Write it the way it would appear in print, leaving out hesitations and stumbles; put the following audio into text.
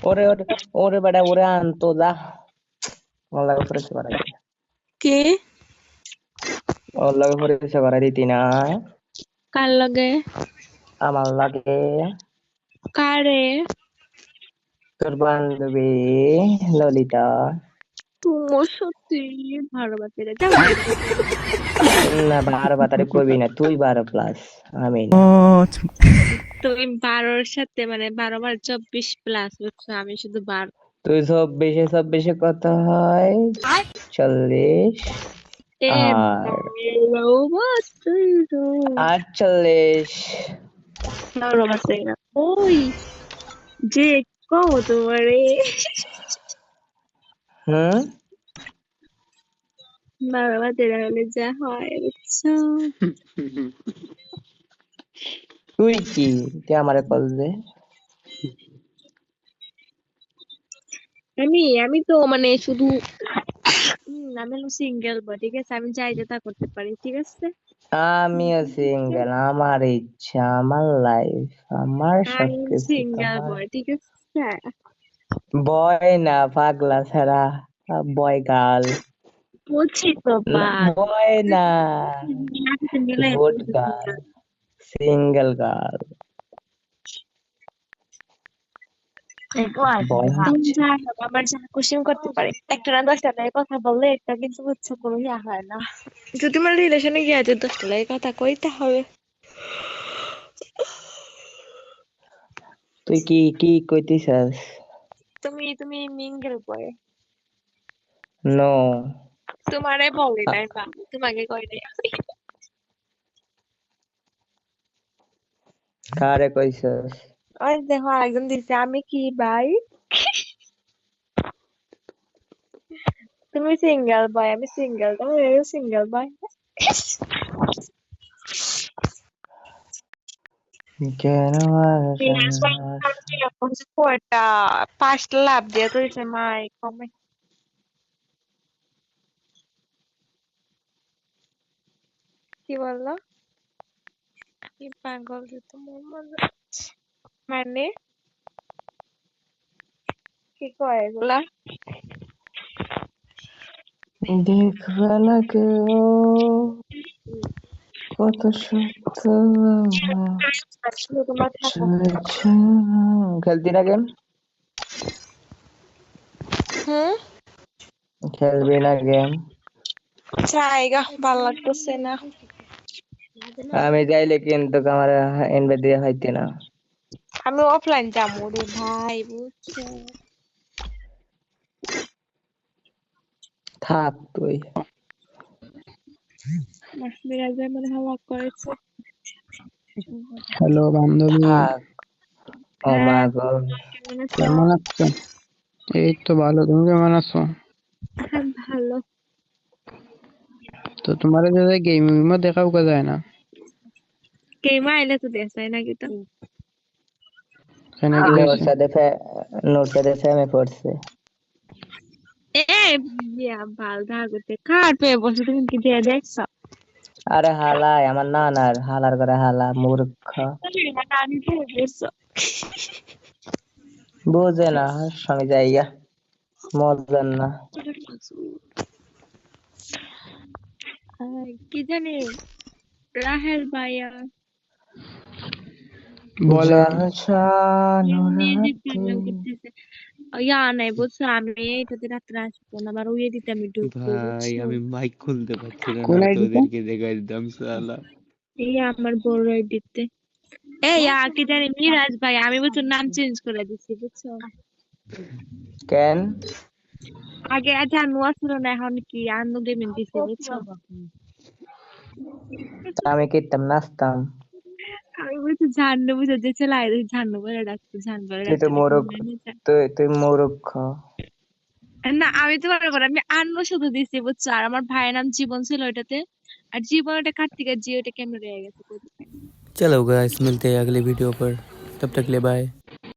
ওরে ওরে ওরে বেটা ওরে আনতো যা ওর লাগে পরিচয় করাই দিতি কে ওর লাগে পরিচয় করাই দিতি না কার লগে আমার লাগে কারে তোর বান্ধবী ললিতা তোমার সত্যি ভালো বাচ্চা যাও না 12 কবি না তুই 12 প্লাস আমি ও না তুমি 12-র সাথে মানে 12 বার 24 প্লাস বুঝছো আমি শুধু 12 তুই 24 কত হয় 40 এ আর ভালো বাচ্চা 48 ভালো বাচ্চা ওই যে কও তোমারে হুম ভালো বাচ্চা হলে যা হয় বুঝছো তুই কি তুই আমারে কল দে আমি তো মানে শুধু আমি হলো সিঙ্গেল বয় ঠিক আছে আমি যাই যেটা করতে পারি ঠিক আছে আমিও সিঙ্গেল আমার ইচ্ছা আমার লাইফ আমার আমি সবকিছু সিঙ্গেল তোমার বয় ঠিক আছে বয় না পাগলা ছাড়া বয় গার্ল বলছি তো বয় না good girl single girl boy হচ্ছে আমার যা খুশি আমি করতে পারি একটা না 10টা লাগে কথা বললে একটা কিন্তু হচ্ছে কোনো ইয়া হয় না যদি আমার রিলেশনে গিয়ে আছে 10টা লাগে কথা কইতে হবে তুই কি কি কইতেছাস তুমি মিঙ্গেল বয় নো তোমারে বলে নাই বা তোমাকে কই নাই কারে কইছস ওই দেখো আরেকজন দিছে আমি কি ভাই তুমি সিঙ্গেল বয় আমি সিঙ্গেল তুমি সিঙ্গেল বয় কেন কয়টা 5টা লাভ দিয়ে তো দিছে মাই কমে কি বললো কি পাগল রে তোমার মজা মানে কি কয় এগুলা দেখবে না কেউ কত সত্য তোমার থাকো খেলতি না গেম খেলবি না গেম চাইগা ভাল লাগতেছে না আমি যাইলে কিন্তু আমার ইনভাইট দিয়ে হইতে না আমি অফলাইন যাবো রে ভাই বুঝছো থাক তুই বিরাজ ভাই মনে হয় লক করেছে হ্যালো বান্ধবী, থাক ও মা হ্যাঁ গো কেমন আছো কেমন আছো? এই তো ভালো, তুমি কেমন আছো? হ্যাঁ ভালো তো তোমার যে গেম দেখাও কা যায় না, কেমা আইলে তো দেখাই না কিন্তু কেন কি নোর হয়েছে? সাথে ফেমে পড়ছে এ বিয়া ভাল করতে কার পেয়ে বসে তুমি কি দিয়ে দেখছো আরে হালাই আমার নানার হালার করে হালা মূর্খ নানি পেয়ে বসছো বুঝে না সঙ্গে যাইয়া মজার না কি জানি রাহেল ভাইয়া বলে জানো মিউজিক রাতে পাগলাম করতেছে ইয়া নাই বুঝছো আমি এটাতে রাত্রে আসবো না আবার ওই দিতে আমি ঢুকবো ভাই বুঝছো আমি মাইক খুলতে পারছি না কোন না তো আইডিটা? ওদেরকে দেখাই দিতাম সালা এই আমার বড় দিতে এই কি জানি মিরাজ ভাই আমি বুঝছো নাম চেঞ্জ করে দিচ্ছি বুঝছো কেন আগে জানু ছিল না এখন কি আন্নু গেমিং দিছে বুঝছো আমি কিতাম নাচতাম আমি বুঝছি জান্নু বুঝে যে ছেলে আইরে জান্নু বলে ডাকতো জান্নু বলে তুই তো ডাকতো দেখে মোরগ মনে হয়েছে তুই মূর্খ না আমি তো মনে করি আমি আন্নু শুধু দিছি বুঝছো আর আমার ভাইয়ের নাম জীবন ছিল ওইটাতে আর জীবন ওটা কার্তিক আর জিও ওটা কেমন রয়ে গেছে चलो गाइस मिलते हैं अगले वीडियो पर तब तक के लिए बाय।